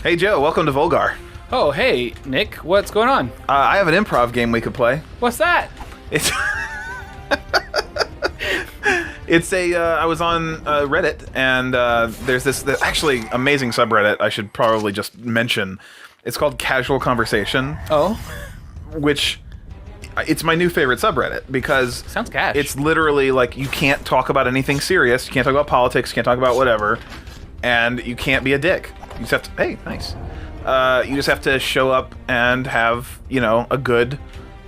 Hey Joe, welcome to Volgarr. Oh, hey, Nick, what's going on? I have an improv game we could play. What's that? It's I was on Reddit, and there's this actually amazing subreddit I should probably just mention. It's called Casual Conversation. Oh? Which, it's my new favorite subreddit, because... Sounds cash. It's literally like, you can't talk about anything serious, you can't talk about politics, you can't talk about whatever, and you can't be a dick. You just have to... Hey, nice. You just have to show up and have, you know, a good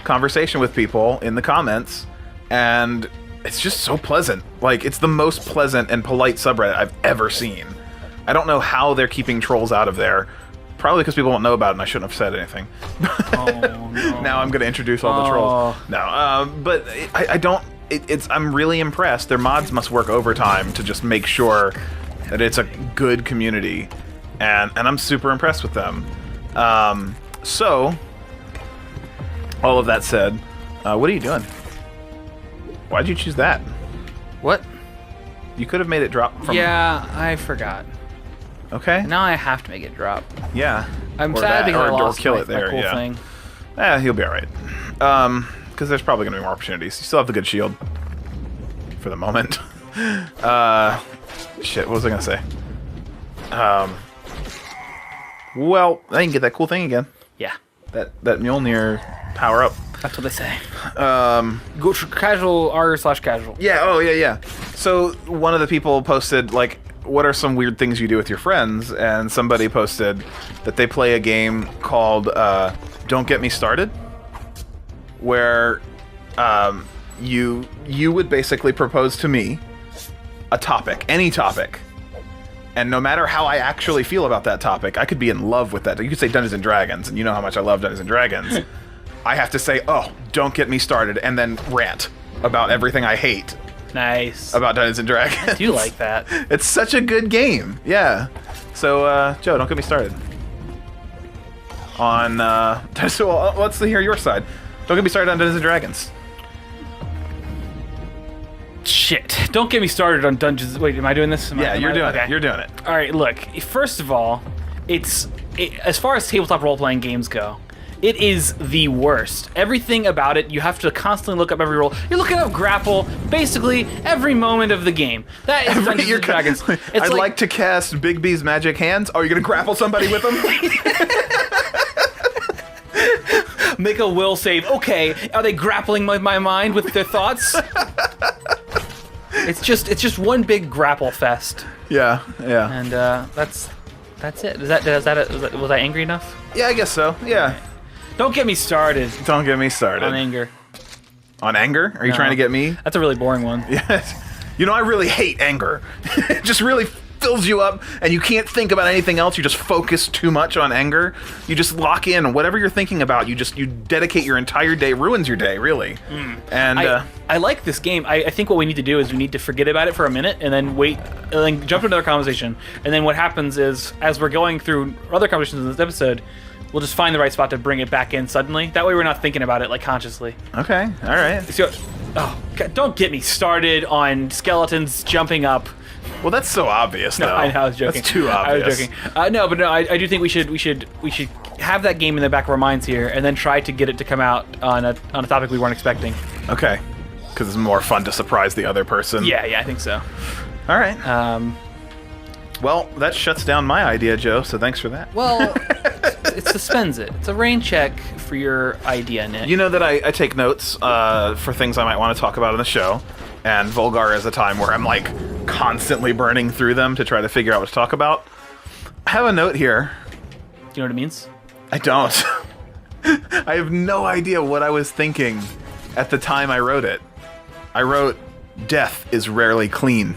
conversation with people in the comments, and it's just so pleasant. Like, it's the most pleasant and polite subreddit I've ever seen. I don't know how they're keeping trolls out of there. Probably because people won't know about it and I shouldn't have said anything. Oh, no. Now I'm going to introduce all the trolls. No, but I don't... I'm really impressed. Their mods must work overtime to just make sure that it's a good community. And I'm super impressed with them. So, all of that said, what are you doing? Why'd you choose that? What? You could have made it drop from... Yeah, I forgot. Okay. Now I have to make it drop. Yeah. I'm or sad that, because I lost kill my, it there, my cool yeah. thing. He'll be alright. Because there's probably going to be more opportunities. You still have the good shield. For the moment. Shit, what was I going to say? Well, I can get that cool thing again. Yeah. That Mjolnir power up. That's what they say. Go to casual r/casual. Yeah, oh yeah. So one of the people posted, like, what are some weird things you do with your friends? And somebody posted that they play a game called Don't Get Me Started, where you would basically propose to me a topic, any topic. And no matter how I actually feel about that topic, I could be in love with that. You could say Dungeons & Dragons, and you know how much I love Dungeons & Dragons. I have to say, oh, don't get me started, and then rant about everything I hate. Nice. About Dungeons & Dragons. I do like that. It's such a good game. Yeah. So, Joe, don't get me started. On, so let's hear your side. Don't get me started on Dungeons & Dragons. Shit. Don't get me started on Dungeons... Wait, am I doing this? You're doing it. You're doing it. All right, look. First of all, as far as tabletop role-playing games go, it is the worst. Everything about it, you have to constantly look up every roll. You're looking up grapple basically every moment of the game. That is Dungeons & Dragons. I'd like to cast Big B's magic hands. Oh, you're going to grapple somebody with them? Make a will save. Okay, are they grappling my mind with their thoughts? It's just one big grapple fest. Yeah. And that's it. Was I angry enough? Yeah, I guess so. Yeah. Don't get me started. Don't get me started. On anger. On anger? Are you trying to get me? That's a really boring one. Yes. You know, I really hate anger. It just really fills you up, and you can't think about anything else. You just focus too much on anger. You just lock in, and whatever you're thinking about, you dedicate your entire day, ruins your day, really. And I like this game. I think what we need to do is we need to forget about it for a minute, and then wait, and then jump into another conversation. And then what happens is, as we're going through other conversations in this episode, we'll just find the right spot to bring it back in suddenly. That way we're not thinking about it, like, consciously. Okay, all right. So, oh, God, don't get me started on skeletons jumping up. Well, that's so obvious, though. No, I know, I was joking. That's too obvious. I was joking. No, I do think we should have that game in the back of our minds here, and then try to get it to come out on a topic we weren't expecting. Okay, because it's more fun to surprise the other person. Yeah, I think so. All right. Well, that shuts down my idea, Joe, so thanks for that. Well, it suspends it. It's a rain check for your idea, Nick. You know that I take notes for things I might want to talk about on the show, and Volgarr is a time where I'm, like, constantly burning through them to try to figure out what to talk about. I have a note here. Do you know what it means? I don't. I have no idea what I was thinking at the time I wrote it. I wrote, "Death is rarely clean."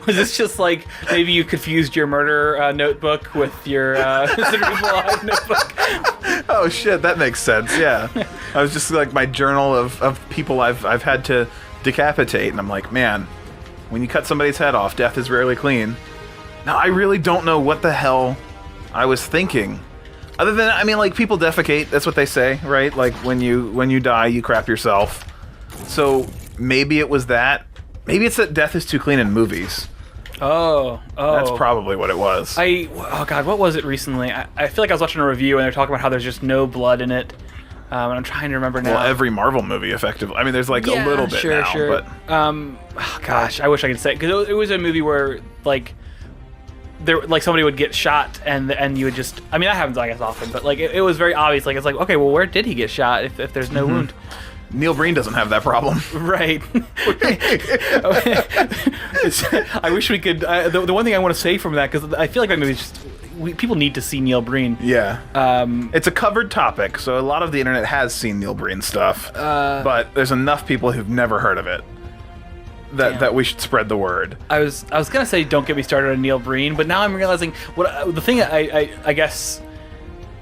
Was this just like, maybe you confused your murder notebook with your Alive notebook? Oh shit, that makes sense, yeah. I was just like my journal of people I've had to decapitate, and I'm like, man, when you cut somebody's head off, death is rarely clean. Now, I really don't know what the hell I was thinking. Other than, I mean, like, people defecate, that's what they say, right? Like, when you die, you crap yourself. So, maybe it was that. Maybe it's that death is too clean in movies. Oh, That's probably what it was. Oh god, what was it recently? I feel like I was watching a review and they're talking about how there's just no blood in it. And I'm trying to remember now. Well, every Marvel movie, effectively. I mean, there's like a little bit now, but gosh, I wish I could say, because it was a movie where like somebody would get shot and you would just, I mean, that happens I guess often, but like it was very obvious. Like it's like, okay, well, where did he get shot if there's no wound? Neil Breen doesn't have that problem. Right. I wish we could. The one thing I want to say from that, because I feel like that movie just. People need to see Neil Breen. Yeah. It's a covered topic, so a lot of the internet has seen Neil Breen stuff. But there's enough people who've never heard of it that we should spread the word. I was gonna say don't get me started on Neil Breen, but now I'm realizing the thing I guess.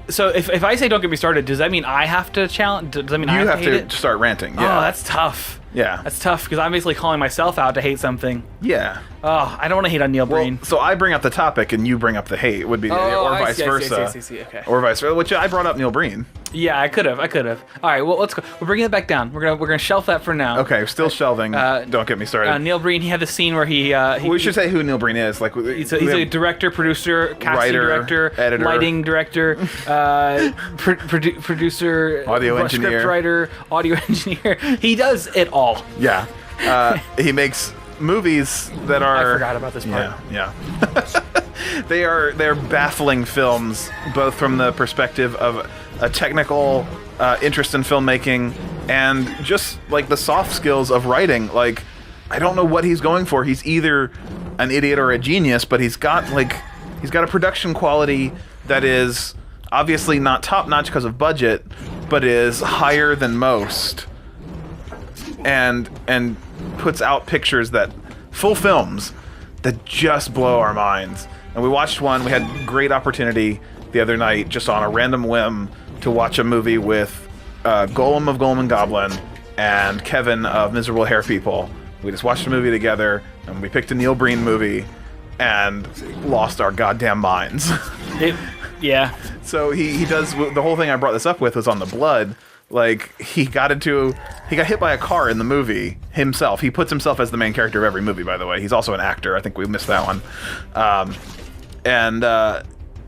So if I say don't get me started, does that mean I have to challenge? Does that mean I have to hate it? Start ranting? Yeah. Oh, that's tough. Yeah. That's tough because I'm basically calling myself out to hate something. Yeah. Oh, I don't want to hate on Neil Breen. So I bring up the topic and you bring up the hate. Would be or vice versa. I see. Okay. Or vice versa. Which I brought up Neil Breen. Yeah, I could have. All right, well, let's go. We're bringing it back down. We're gonna shelf that for now. Okay, still shelving. Don't get me started. Neil Breen. He had the scene where he we should say who Neil Breen is. Like he's a director, producer, casting writer, director, editor, lighting director, producer, audio engineer, script writer, audio engineer. He does it all. Yeah. He makes movies that are. I forgot about this part. Yeah. They're baffling films, both from the perspective of a technical interest in filmmaking and just like the soft skills of writing. Like, I don't know what he's going for. He's either an idiot or a genius, but he's got a production quality that is obviously not top notch because of budget, but is higher than most, and puts out pictures full films that just blow our minds. And we watched one. We had great opportunity the other night, just on a random whim, to watch a movie with Golem of Golem and Goblin and Kevin of Miserable Hair People. We just watched a movie together, and we picked a Neil Breen movie, and lost our goddamn minds. Yeah. So he does the whole thing I brought this up with was on the blood. Like he got hit by a car in the movie himself. He puts himself as the main character of every movie, by the way. He's also an actor. I think we missed that one.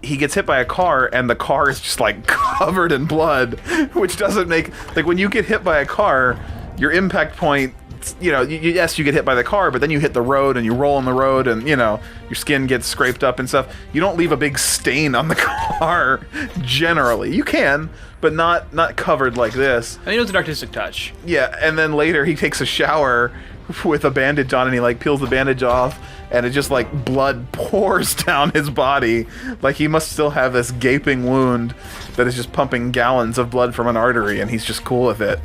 He gets hit by a car, and the car is just like covered in blood, which doesn't make, like, when you get hit by a car, your impact point, yes, you get hit by the car, but then you hit the road and you roll on the road, and your skin gets scraped up and stuff. You don't leave a big stain on the car generally. You can, but not covered like this. I mean, it was an artistic touch. Yeah, and then later he takes a shower with a bandage on, and he like peels the bandage off, and it just like blood pours down his body. Like he must still have this gaping wound that is just pumping gallons of blood from an artery, and he's just cool with it.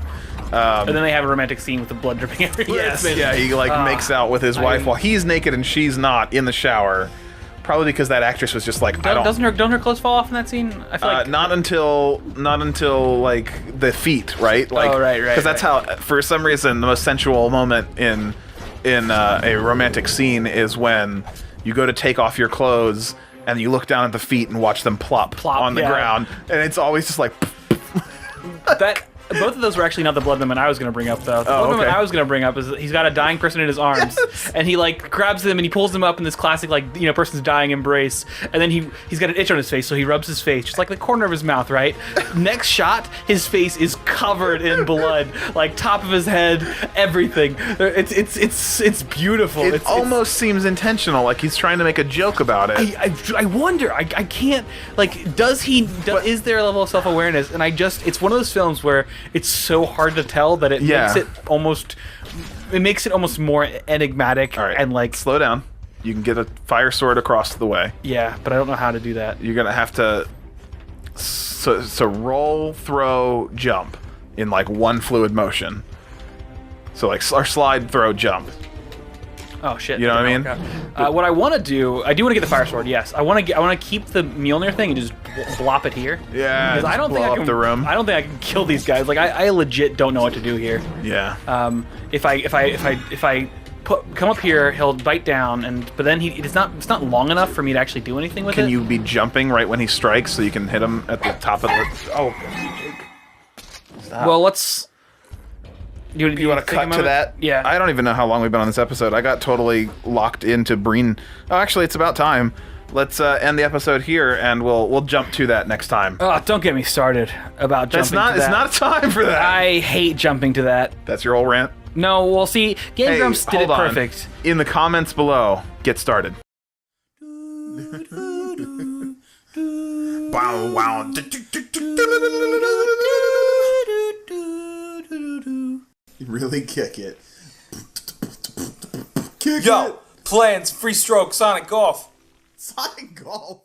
And then they have a romantic scene with the blood dripping everywhere. Yes, yeah, he like makes out with his wife while he's naked and she's not in the shower. Probably because that actress was just like, don't her clothes fall off in that scene? I feel like not until like the feet, right? Like, right. Because that's how, for some reason, the most sensual moment in a romantic scene is when you go to take off your clothes and you look down at the feet and watch them plop on the ground, and it's always just like that. Both of those were actually not the blood lemon I was going to bring up, though. The blood lemon I was going to bring up is he's got a dying person in his arms, and he like grabs him and he pulls him up in this classic person's dying embrace, and then he's got an itch on his face, so he rubs his face, just like the corner of his mouth, right? Next shot, his face is covered in blood, like top of his head, everything. It's beautiful. It almost seems intentional, like he's trying to make a joke about it. I wonder. I can't, like, is there a level of self-awareness? And it's one of those films where it's so hard to tell that it makes it almost more enigmatic. All right, and like, slow down. You can get a fire sword across the way. Yeah, but I don't know how to do that. You're gonna have to so roll, throw, jump in like one fluid motion. So like slide, throw, jump. Oh shit! You know what I mean? What I want to do, I do want to get the fire sword. Yes, I want to keep the Mjolnir thing and just blop it here. Yeah, just I don't think I can. The room. I don't think I can kill these guys. Like I legit don't know what to do here. Yeah. If I come up here, he'll bite down, but then it's not long enough for me to actually do anything with it. Can you be jumping right when he strikes so you can hit him at the top of the? Oh. Stop. Well, let's. You want to cut to that? Yeah. I don't even know how long we've been on this episode. I got totally locked into Breen. Oh, actually, it's about time. Let's end the episode here, and we'll jump to that next time. Oh, don't get me started about jumping to that. It's not time for that. I hate jumping to that. That's your whole rant? No, we'll see. Game Grumps did it hold on. perfect. In the comments below, get started. Wow, wow. Really kick it. Yo, plans, free stroke, Sonic Golf. Sonic Golf.